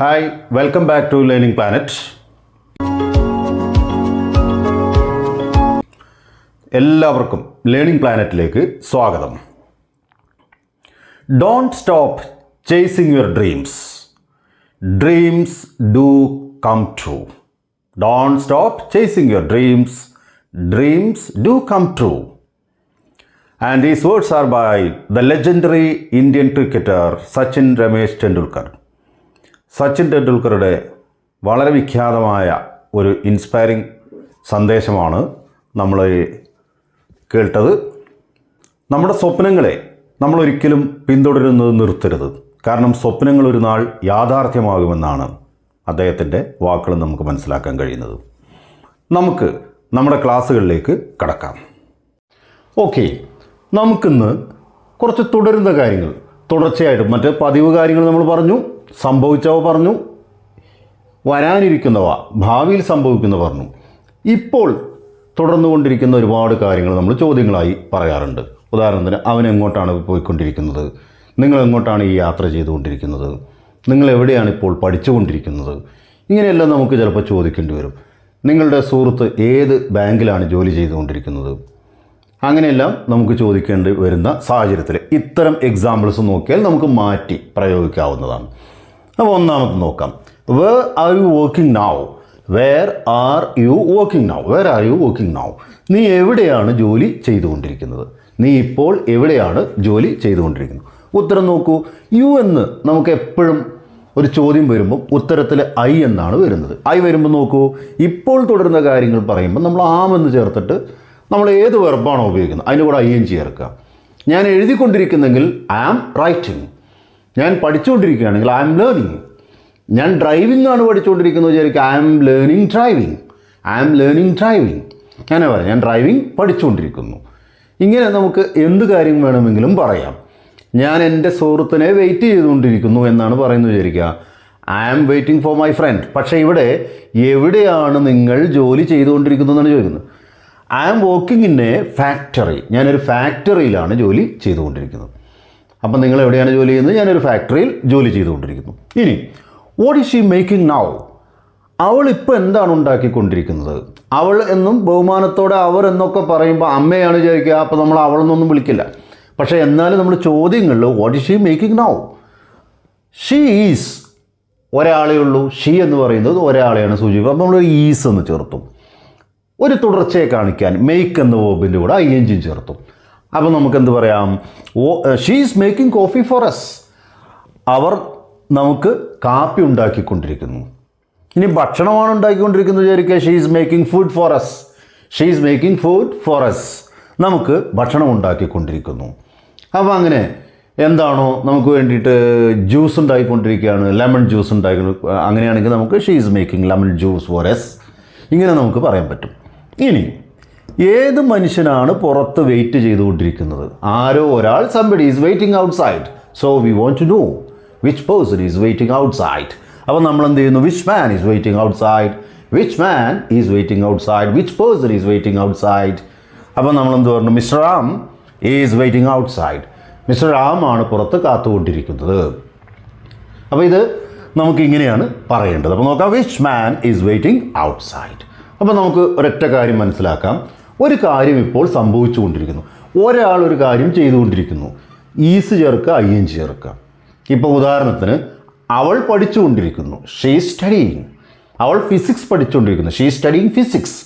Hi, welcome back to learning planet. എല്ലാവർക്കും learning പ്ലാനറ്റിലേക്ക് സ്വാഗതം. Don't stop chasing your dreams. Dreams do come true. Don't stop chasing your dreams. Dreams do come true. And these words are by the legendary Indian cricketer Sachin Ramesh Tendulkar. Sachin ടെണ്ടുൽക്കറുടെ വളരെ വിഖ്യാതമായ ഒരു inspiring സന്ദേശമാണ് നമ്മൾ കേട്ടത്. നമ്മുടെ സ്വപ്നങ്ങളെ നമ്മളൊരിക്കലും പിന്തുടരുന്നത് നിർത്തരുത്. കാരണം സ്വപ്നങ്ങൾ ഒരു നാൾ യാഥാർത്ഥ്യമാകുമെന്നാണ് അദ്ദേഹത്തിൻ്റെ വാക്കുകൾ നമുക്ക് മനസ്സിലാക്കാൻ കഴിയുന്നത്. നമുക്ക് നമ്മുടെ ക്ലാസ്സുകളിലേക്ക് കടക്കാം. ഓക്കെ, നമുക്കിന്ന് കുറച്ച് തുടരുന്ന കാര്യങ്ങൾ തുടർച്ചയായിട്ട് മറ്റ് പതിവ് കാര്യങ്ങൾ നമ്മൾ പറഞ്ഞു, സംഭവിച്ചവ പറഞ്ഞു, വരാനിരിക്കുന്നവ ഭാവിയിൽ സംഭവിക്കുന്നവ പറഞ്ഞു. ഇപ്പോൾ തുടർന്നുകൊണ്ടിരിക്കുന്ന ഒരുപാട് കാര്യങ്ങൾ നമ്മൾ ചോദ്യങ്ങളായി പറയാറുണ്ട്. ഉദാഹരണത്തിന്, അവൻ എങ്ങോട്ടാണ് പോയിക്കൊണ്ടിരിക്കുന്നത്, നിങ്ങൾ എങ്ങോട്ടാണ് ഈ യാത്ര ചെയ്തുകൊണ്ടിരിക്കുന്നത്, നിങ്ങൾ എവിടെയാണ് ഇപ്പോൾ പഠിച്ചുകൊണ്ടിരിക്കുന്നത്, ഇങ്ങനെയെല്ലാം നമുക്ക് ചിലപ്പോൾ ചോദിക്കേണ്ടി വരും. നിങ്ങളുടെ സുഹൃത്ത് ഏത് ബാങ്കിലാണ് ജോലി ചെയ്തുകൊണ്ടിരിക്കുന്നത്, അങ്ങനെയെല്ലാം നമുക്ക് ചോദിക്കേണ്ടി വരുന്ന സാഹചര്യത്തിൽ ഇത്തരം എക്സാമ്പിൾസ് നോക്കിയാൽ നമുക്ക് മാറ്റി പ്രയോഗിക്കാവുന്നതാണ്. അപ്പോൾ ഒന്നാമത് നോക്കാം. Where are you working now? Where are you working now? Where are you working now? നീ എവിടെയാണ് ജോലി ചെയ്തുകൊണ്ടിരിക്കുന്നത്? നീ ഇപ്പോൾ എവിടെയാണ് ജോലി ചെയ്തുകൊണ്ടിരിക്കുന്നത്? ഉത്തരം നോക്കൂ. യു എന്ന് നമുക്ക് എപ്പോഴും ഒരു ചോദ്യം വരുമ്പോൾ ഉത്തരത്തിൽ ഐ എന്നാണ് വരുന്നത്. ഐ വരുമ്പോൾ നോക്കൂ, ഇപ്പോൾ തുടരുന്ന കാര്യങ്ങൾ പറയുമ്പോൾ നമ്മൾ ആം എന്ന് ചേർത്തിട്ട് നമ്മൾ ഏത് വെർബാണോ ഉപയോഗിക്കുന്നത് അതിൻ്റെ കൂടെ ഐ എൻ ചേർക്കുക. ഞാൻ എഴുതിക്കൊണ്ടിരിക്കുന്നെങ്കിൽ ഐ ആം റൈറ്റിംഗ്. ഞാൻ പഠിച്ചുകൊണ്ടിരിക്കുകയാണെങ്കിൽ ഐ ആം ലേണിംഗ്. ഞാൻ ഡ്രൈവിംഗ് ആണ് പഠിച്ചുകൊണ്ടിരിക്കുന്നത് വിചാരിക്കുക, I am learning driving. I am learning driving. അങ്ങനെ പറയാം, ഞാൻ ഡ്രൈവിംഗ് പഠിച്ചുകൊണ്ടിരിക്കുന്നു. ഇങ്ങനെ നമുക്ക് എന്ത് കാര്യം വേണമെങ്കിലും പറയാം. ഞാൻ എൻ്റെ സുഹൃത്തിനെ വെയിറ്റ് ചെയ്തുകൊണ്ടിരിക്കുന്നു എന്നാണ് പറയുന്നത് വിചാരിക്കുക, I am waiting for my friend. പക്ഷേ ഇവിടെ എവിടെയാണ് നിങ്ങൾ ജോലി ചെയ്തുകൊണ്ടിരിക്കുന്നതെന്നാണ് ചോദിക്കുന്നത്. I am working in a factory. ഞാനൊരു ഫാക്ടറിയിലാണ് ജോലി ചെയ്തുകൊണ്ടിരിക്കുന്നത്. അപ്പം നിങ്ങൾ എവിടെയാണ് ജോലി ചെയ്യുന്നത്? ഞാനൊരു ഫാക്ടറിയിൽ ജോലി ചെയ്തുകൊണ്ടിരിക്കുന്നു. ഇനി what is she making now? അവൾ ഇപ്പോൾ എന്താണ് ഉണ്ടാക്കിക്കൊണ്ടിരിക്കുന്നത്? അവൾ എന്നും ബഹുമാനത്തോടെ അവർ എന്നൊക്കെ പറയുമ്പോൾ അമ്മയാണ് വിചാരിക്കുക, അപ്പോൾ നമ്മൾ അവളെന്നൊന്നും വിളിക്കില്ല. പക്ഷേ എന്നാലും നമ്മൾ ചോദ്യങ്ങളിൽ what is she making now? She is ഒരാളേ ഉള്ളൂ. ഷീ എന്ന് പറയുന്നത് ഒരാളെയാണ് സൂചിപ്പിക്കുക. അപ്പോൾ നമ്മൾ ഈസ് എന്ന് ചേർത്തും. ഒരു തുടർച്ചയെ കാണിക്കാൻ മേക്ക് എന്ന വേർബിൻ്റെ കൂടെ ഐ എൻ ജി ചേർത്തും. അപ്പോൾ നമുക്കെന്ത് പറയാം? She is making coffee for us. അവർ നമുക്ക് കാപ്പി ഉണ്ടാക്കിക്കൊണ്ടിരിക്കുന്നു. ഇനി ഭക്ഷണമാണ് ഉണ്ടാക്കിക്കൊണ്ടിരിക്കുന്നത് വിചാരിക്കുക, she is making food for us. She is making food for us. നമുക്ക് ഭക്ഷണം ഉണ്ടാക്കിക്കൊണ്ടിരിക്കുന്നു. അപ്പോൾ അങ്ങനെ എന്താണോ നമുക്ക് വേണ്ടിയിട്ട് ജ്യൂസ് ഉണ്ടാക്കിക്കൊണ്ടിരിക്കുകയാണ്, ലെമൺ ജ്യൂസ് ഉണ്ടാക്കി, അങ്ങനെയാണെങ്കിൽ നമുക്ക് she is making lemon juice for us. ഇങ്ങനെ നമുക്ക് പറയാൻ പറ്റും. ഇനി ഏത് മനുഷ്യനാണ് പുറത്ത് വെയിറ്റ് ചെയ്തുകൊണ്ടിരിക്കുന്നത്? ആരോ ഒരാൾ, somebody is waiting outside. So we want to know which person is waiting outside. അപ്പോൾ നമ്മൾ എന്ത് ചെയ്യുന്നു? Which man is waiting outside. Which man is waiting outside. Which person is waiting outside. അപ്പോൾ നമ്മളെന്ത് പറഞ്ഞു? Mister Ram is waiting outside. Mister Ram ആണ് പുറത്ത് കാത്തുകൊണ്ടിരിക്കുന്നത്. അപ്പോൾ ഇത് നമുക്കിങ്ങനെയാണ് പറയേണ്ടത്. അപ്പോൾ നോക്കാം, which man is waiting outside. അപ്പോൾ നമുക്ക് ഒരൊറ്റ കാര്യം മനസ്സിലാക്കാം. ഒരു കാര്യം ഇപ്പോൾ സംഭവിച്ചുകൊണ്ടിരിക്കുന്നു. ഒരാൾ ഒരു കാര്യം ചെയ്തുകൊണ്ടിരിക്കുന്നു. ഈസ് ചേർക്കുക, ഐ എൻ ചേർക്കുക. ഇപ്പോൾ ഉദാഹരണത്തിന്, അവൾ പഠിച്ചുകൊണ്ടിരിക്കുന്നു. She is studying. അവൾ ഫിസിക്സ് പഠിച്ചുകൊണ്ടിരിക്കുന്നു. She is studying physics.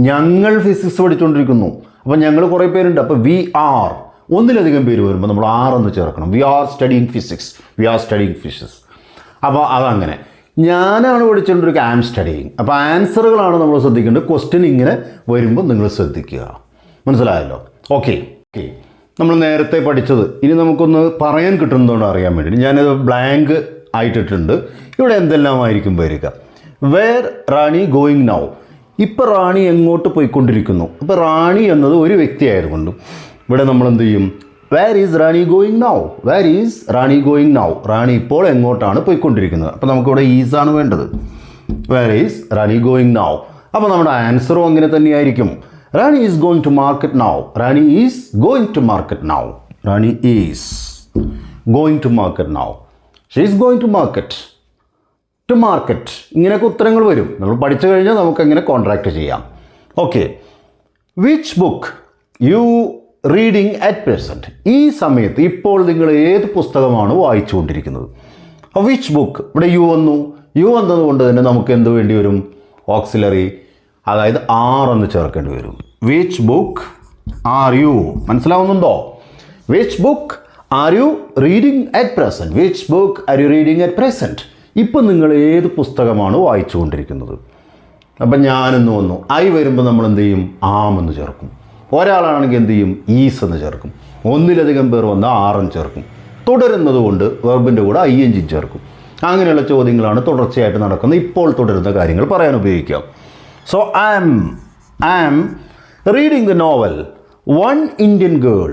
ഞങ്ങൾ ഫിസിക്സ് പഠിച്ചുകൊണ്ടിരിക്കുന്നു. അപ്പോൾ ഞങ്ങൾ കുറേ പേരുണ്ട്. അപ്പോൾ വി ആർ, ഒന്നിലധികം പേര് വരുമ്പോൾ നമ്മൾ ആർ എന്ന് ചേർക്കണം. We are studying physics. We are studying physics. അപ്പോൾ അതങ്ങനെ. ഞാനാണ് പഠിച്ചുകൊണ്ടിരിക്കുക, ഐ ആം സ്റ്റഡിയിങ്. അപ്പോൾ ആൻസറുകളാണ് നമ്മൾ ശ്രദ്ധിക്കേണ്ടത്. ക്വസ്റ്റ്യൻ ഇങ്ങനെ വരുമ്പോൾ നിങ്ങൾ ശ്രദ്ധിക്കുക. മനസ്സിലായല്ലോ? ഓക്കെ. നമ്മൾ നേരത്തെ പഠിച്ചത് ഇനി നമുക്കൊന്ന് പറയാൻ കിട്ടുന്നതുകൊണ്ട് അറിയാൻ വേണ്ടി ഞാനത് ബ്ലാങ്ക് ആയിട്ടിട്ടുണ്ട്. ഇവിടെ എന്തെല്ലാമായിരിക്കും വരിക? Where Rani going now? ഇപ്പോൾ റാണി എങ്ങോട്ട് പോയിക്കൊണ്ടിരിക്കുന്നു? അപ്പോൾ റാണി എന്നത് ഒരു വ്യക്തിയായതുകൊണ്ട് ഇവിടെ നമ്മൾ എന്ത് ചെയ്യും? Where is Rani going now? Where is Rani going now? Rani ഇപ്പോൾ എങ്ങോട്ടാണ് പോയിക്കൊണ്ടിരിക്കുന്നത്? അപ്പോൾ നമുക്കിവിടെ ഈസാണ് വേണ്ടത്. Where is Rani going now? അപ്പോൾ നമ്മുടെ ആൻസറും അങ്ങനെ തന്നെയായിരിക്കും. Rani is going to market now. Rani is going to market now. Rani is going to market now. She is going to market. To market. ഇങ്ങനെയൊക്കെ ഉത്തരങ്ങൾ വരും. നമ്മൾ പഠിച്ചു കഴിഞ്ഞാൽ നമുക്ക് എങ്ങനെ കോൺട്രാക്ട് ചെയ്യാം. Okay, which book you reading at present. ഈ സമയത്ത് ഇപ്പോൾ നിങ്ങൾ ഏത് പുസ്തകമാണ് വായിച്ചുകൊണ്ടിരിക്കുന്നത്? വിച്ച് ബുക്ക്, ഇവിടെ യു വന്നു. യു വന്നതുകൊണ്ട് തന്നെ നമുക്ക് എന്ത് വേണ്ടി വരും? ഓക്സിലറി, അതായത് ആർ എന്ന് ചേർക്കേണ്ടി വരും. വിച്ച് ബുക്ക് ആർ യു, മനസ്സിലാവുന്നുണ്ടോ? Which book are you reading at present? Which book are you reading at present? ഇപ്പം നിങ്ങൾ ഏത് പുസ്തകമാണ് വായിച്ചുകൊണ്ടിരിക്കുന്നത്? അപ്പം ഞാനെന്ന് വന്നു. ഐ വരുമ്പോൾ നമ്മൾ എന്ത് ചെയ്യും? ആം എന്ന് ചേർക്കും. ഒരാളാണെങ്കിൽ എന്ത് ചെയ്യും? ഈസ് എന്ന് ചേർക്കും. ഒന്നിലധികം പേർ വന്ന് ആറെന്ന് ചേർക്കും. തുടരുന്നത് കൊണ്ട് വെർബിൻ്റെ കൂടെ ഐ എൻ ജി ചേർക്കും. അങ്ങനെയുള്ള ചോദ്യങ്ങളാണ് തുടർച്ചയായിട്ട് നടക്കുന്നത്. ഇപ്പോൾ തുടരുന്ന കാര്യങ്ങൾ പറയാൻ ഉപയോഗിക്കാം. So I am reading the novel one Indian girl.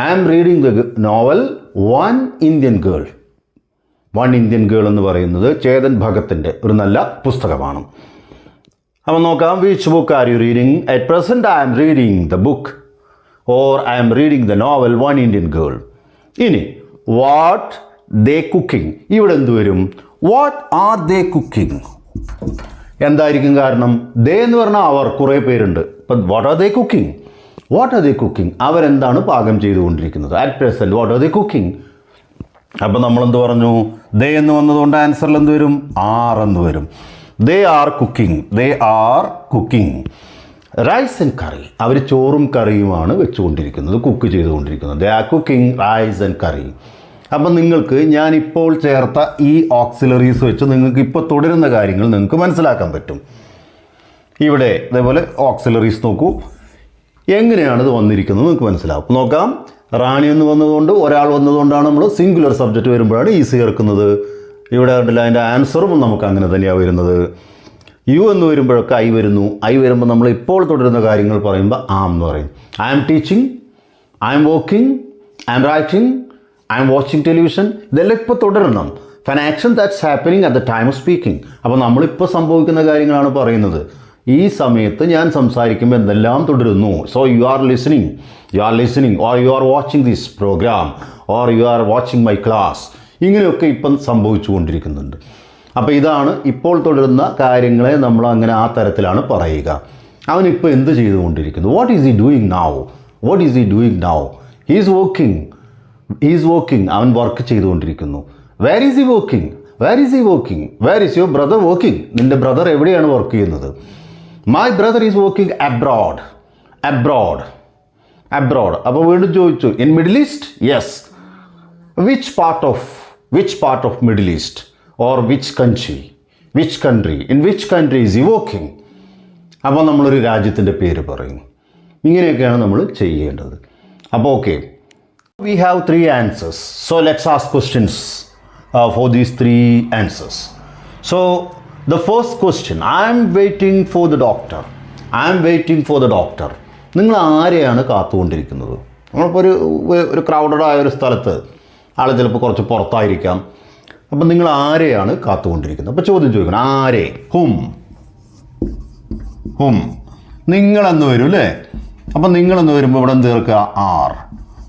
I am reading the novel one Indian girl. One Indian girl എന്ന് പറയുന്നത് ചേതൻ ഭഗത്തിൻ്റെ ഒരു നല്ല പുസ്തകമാണ്. അപ്പം നോക്കാം. Which book are you reading at present? I am reading the book or I am reading the novel one Indian girl. ഇനി what they cooking, ഇവിടെ എന്ത് വരും? What are they cooking. എന്തായിരിക്കും കാരണം? ദേ എന്ന് പറഞ്ഞാൽ അവർ, കുറേ പേരുണ്ട്. ഇപ്പം what are they cooking? What are they cooking, അവരെന്താണ് പാകം ചെയ്തുകൊണ്ടിരിക്കുന്നത്? At present what are they cooking. അപ്പം നമ്മളെന്ത് പറഞ്ഞു? ദേ എന്ന് വന്നതുകൊണ്ട് ആൻസറിൽ എന്ത് വരും? ആർ എന്ന് വരും. They are cooking. They are cooking rice and curry. അവർ ചോറും കറിയുമാണ് വെച്ചുകൊണ്ടിരിക്കുന്നത്, കുക്ക് ചെയ്തുകൊണ്ടിരിക്കുന്നത്. They are cooking rice and curry. അപ്പം നിങ്ങൾക്ക് ഞാനിപ്പോൾ ചേർത്ത ഈ ഓക്സിലറീസ് വെച്ച് നിങ്ങൾക്ക് ഇപ്പോൾ തുടരുന്ന കാര്യങ്ങൾ നിങ്ങൾക്ക് മനസ്സിലാക്കാൻ പറ്റും. ഇവിടെ ഇതേപോലെ ഓക്സിലറീസ് നോക്കൂ, എങ്ങനെയാണ് ഇത് വന്നിരിക്കുന്നത് നിങ്ങൾക്ക് മനസ്സിലാവും. നോക്കാം. റാണി എന്ന് വന്നതുകൊണ്ട്, ഒരാൾ വന്നതുകൊണ്ടാണ് നമ്മൾ സിംഗുലർ സബ്ജക്റ്റ് വരുമ്പോഴാണ് ഈസ് ചേർക്കുന്നത്. ഇവിടെ കണ്ടില്ല, അതിൻ്റെ ആൻസറും നമുക്ക് അങ്ങനെ തന്നെയാണ് വരുന്നത്. യു എന്ന് വരുമ്പോഴൊക്കെ ഐ വരുന്നു. ഐ വരുമ്പോൾ നമ്മൾ ഇപ്പോൾ തുടരുന്ന കാര്യങ്ങൾ പറയുമ്പോൾ ആം എന്ന് പറയും. I am teaching, I am working, I am writing, I am watching television. ഇതെല്ലാം ഇപ്പോൾ തുടരണം. Fun action that's happening at the time of speaking. അപ്പോൾ നമ്മളിപ്പോൾ സംഭവിക്കുന്ന കാര്യങ്ങളാണ് പറയുന്നത്. ഈ സമയത്ത് ഞാൻ സംസാരിക്കുമ്പോൾ എന്തെല്ലാം തുടരുന്നു. So you are listening, or you are watching this program, or you are watching my class. ഇങ്ങനെയൊക്കെ ഇപ്പം സംഭവിച്ചുകൊണ്ടിരിക്കുന്നുണ്ട്. അപ്പോൾ ഇതാണ് ഇപ്പോൾ തുടരുന്ന കാര്യങ്ങളെ നമ്മൾ അങ്ങനെ ആ തരത്തിലാണ് പറയുക. അവനിപ്പോൾ എന്ത് ചെയ്തുകൊണ്ടിരിക്കുന്നു? What is he doing now? What is he doing now? He's working. അവൻ വർക്ക് ചെയ്തുകൊണ്ടിരിക്കുന്നു. Where is he working? Where is he working? Where is your brother working? നിൻ്റെ ബ്രദർ എവിടെയാണ് വർക്ക് ചെയ്യുന്നത്? My brother is working abroad. അപ്പോൾ വീണ്ടും ചോദിച്ചു, in middle east? Yes. Which part of middle east? Or which country? In which country is he working? അപ്പോൾ നമ്മളൊരു രാജ്യത്തിൻ്റെ പേര് പറയും. ഇങ്ങനെയൊക്കെയാണ് നമ്മൾ ചെയ്യേണ്ടത്. അപ്പോൾ okay, we have 3 answers. So let's ask questions for these 3 answers. So the first question, I am waiting for the doctor. നിങ്ങൾ ആരെയാണ് കാത്തുകൊണ്ടിരിക്കുന്നത്? നമ്മളിപ്പോൾ ഒരു ക്രൗഡഡ് ആയ ഒരു സ്ഥലത്ത്, ആൾ ചിലപ്പോൾ കുറച്ച് പുറത്തായിരിക്കാം. അപ്പം നിങ്ങൾ ആരെയാണ് കാത്തുകൊണ്ടിരിക്കുന്നത്? അപ്പോൾ ചോദ്യം ചോദിക്കണം, ആരെ? ഹും നിങ്ങളെന്ന് വരും അല്ലേ? അപ്പം നിങ്ങളെന്ന് വരുമ്പോൾ ഇവിടെ എന്ത് ചേർക്കുക? R.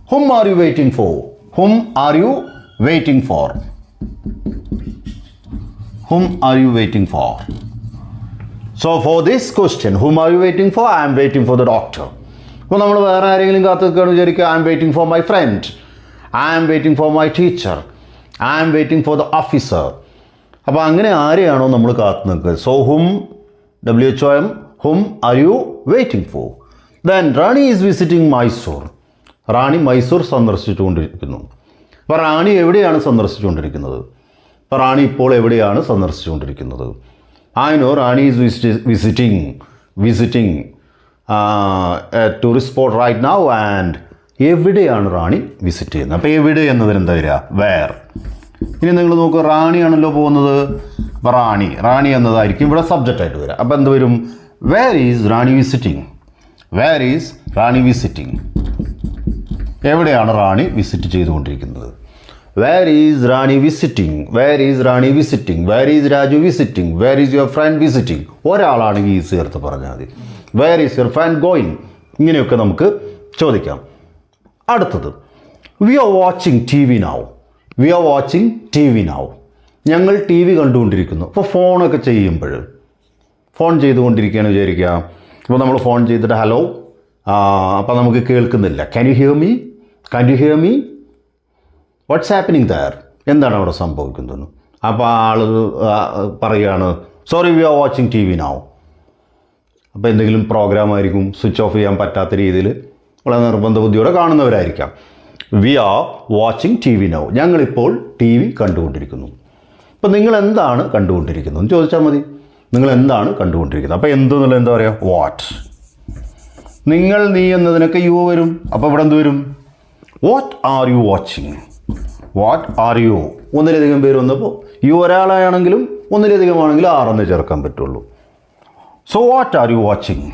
Whom are you waiting for? Whom are you waiting for? So for this question, whom are you waiting for? I am waiting for the doctor. അപ്പോൾ നമ്മൾ വേറെ ആരെങ്കിലും കാത്തു നിൽക്കുകയാണ് വിചാരിക്കുക, I am waiting for my friend, I am waiting for my teacher, I am waiting for the officer. അപ്പോൾ അങ്ങനെ ആരെയാണോ നമ്മൾ കാത്തു നിൽക്കുക? So whom are you waiting for? Then Rani is visiting Mysore. റാണി മൈസൂർ സന്ദർശിച്ചുകൊണ്ടിരിക്കുന്നു. അപ്പോൾ റാണി എവിടെയാണ് സന്ദർശിച്ചുകൊണ്ടിരിക്കുന്നത്? അപ്പോൾ റാണി ഇപ്പോൾ എവിടെയാണ് സന്ദർശിച്ചുകൊണ്ടിരിക്കുന്നത്? I know Rani is visiting tourist spot right now. And എവിടെയാണ് റാണി വിസിറ്റ് ചെയ്യുന്നത്? അപ്പോൾ എവിടെ എന്നതിന് എന്താ വരിക? വേർ. ഇനി നിങ്ങൾ നോക്കുക, റാണിയാണല്ലോ പോകുന്നത്. അപ്പോൾ റാണി എന്നതായിരിക്കും ഇവിടെ സബ്ജക്റ്റായിട്ട് വരിക. അപ്പോൾ എന്ത് വരും? Where is Rani visiting? എവിടെയാണ് റാണി വിസിറ്റ് ചെയ്തുകൊണ്ടിരിക്കുന്നത്? Where is Rani visiting? Where is Raju visiting? Where is your friend visiting? ഒരാളാണെങ്കിൽ ഈസ് ചേർത്ത് പറഞ്ഞാൽ മതി. Where is your friend going? ഇങ്ങനെയൊക്കെ നമുക്ക് ചോദിക്കാം. അടുത്തത്, we are watching TV now. ഞങ്ങൾ ടി വി കണ്ടുകൊണ്ടിരിക്കുന്നു. അപ്പോൾ ഫോണൊക്കെ ചെയ്യുമ്പോൾ, ഫോൺ ചെയ്തുകൊണ്ടിരിക്കുകയാണ് വിചാരിക്കുക. ഇപ്പോൾ നമ്മൾ ഫോൺ ചെയ്തിട്ട് ഹലോ, അപ്പോൾ നമുക്ക് കേൾക്കുന്നില്ല. Can you hear me, can you hear me, what's happening there, എന്താണ് അവിടെ സംഭവിക്കുന്നത്? അപ്പോൾ ആൾ പറയുകയാണ് sorry we are watching TV now. അപ്പോൾ എന്തെങ്കിലും പ്രോഗ്രാം ആയിരിക്കും, സ്വിച്ച് ഓഫ് ചെയ്യാൻ പറ്റാത്ത രീതിയിൽ വളരെ നിർബന്ധ ബുദ്ധിയോടെ കാണുന്നവരായിരിക്കാം. We are watching TV now, ഞങ്ങളിപ്പോൾ ടി വി കണ്ടുകൊണ്ടിരിക്കുന്നു. അപ്പോൾ നിങ്ങൾ എന്താണ് കണ്ടുകൊണ്ടിരിക്കുന്നത് എന്ന് ചോദിച്ചാൽ മതി. നിങ്ങൾ എന്താണ് കണ്ടുകൊണ്ടിരിക്കുന്നത്? അപ്പോൾ എന്തെന്നുള്ളത് എന്താ പറയുക? വാട്ട്. നിങ്ങൾ, നീ എന്നതിനൊക്കെ യു വരും. അപ്പോൾ ഇവിടെ എന്ത് വരും? What are you watching, what are you. ഒന്നിലധികം പേര് വന്നപ്പോൾ യു ഒരാളാണെങ്കിലും ഒന്നിലധികമാണെങ്കിലും ആറെന്ന് ചേർക്കാൻ പറ്റുള്ളൂ. So what are you watching,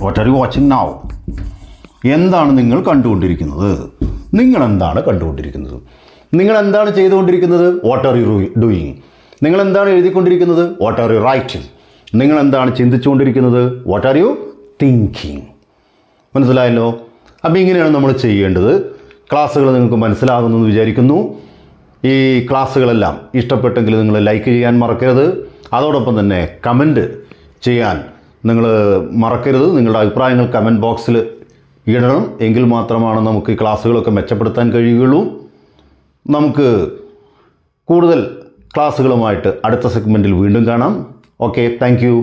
what are you watching now. എന്താണ് നിങ്ങൾ കണ്ടുകൊണ്ടിരിക്കുന്നത്? നിങ്ങൾ എന്താണ് കണ്ടുകൊണ്ടിരിക്കുന്നത്? നിങ്ങൾ എന്താണ് ചെയ്തുകൊണ്ടിരിക്കുന്നത്? What are you doing. നിങ്ങൾ എന്താണ് എഴുതിക്കൊണ്ടിരിക്കുന്നത്? What are you writing. നിങ്ങൾ എന്താണ് ചിന്തിച്ചുകൊണ്ടിരിക്കുന്നത്? What are you thinking. മനസ്സിലായല്ലോ? അപ്പോൾ ഇങ്ങനെയാണ് നമ്മൾ ചെയ്യേണ്ടത്. ക്ലാസ്സുകൾ നിങ്ങൾക്ക് മനസ്സിലാകുന്നു എന്ന് വിചാരിക്കുന്നു. ഈ ക്ലാസ്സുകളെല്ലാം ഇഷ്ടപ്പെട്ടെങ്കിൽ നിങ്ങൾ ലൈക്ക് ചെയ്യാൻ മറക്കരുത്. അതോടൊപ്പം തന്നെ കമൻറ്റ് ചെയ്യാൻ നിങ്ങൾ മറക്കരുത്. നിങ്ങളുടെ അഭിപ്രായങ്ങൾ കമൻറ്റ് ബോക്സിൽ ഇടണം. എങ്കിൽ മാത്രമാണ് നമുക്ക് ഈ ക്ലാസ്സുകളൊക്കെ മെച്ചപ്പെടുത്താൻ കഴിയുകയുള്ളൂ. നമുക്ക് കൂടുതൽ ക്ലാസ്സുകളുമായിട്ട് അടുത്ത സെഗ്മെൻറ്റിൽ വീണ്ടും കാണാം. Okay, thank you.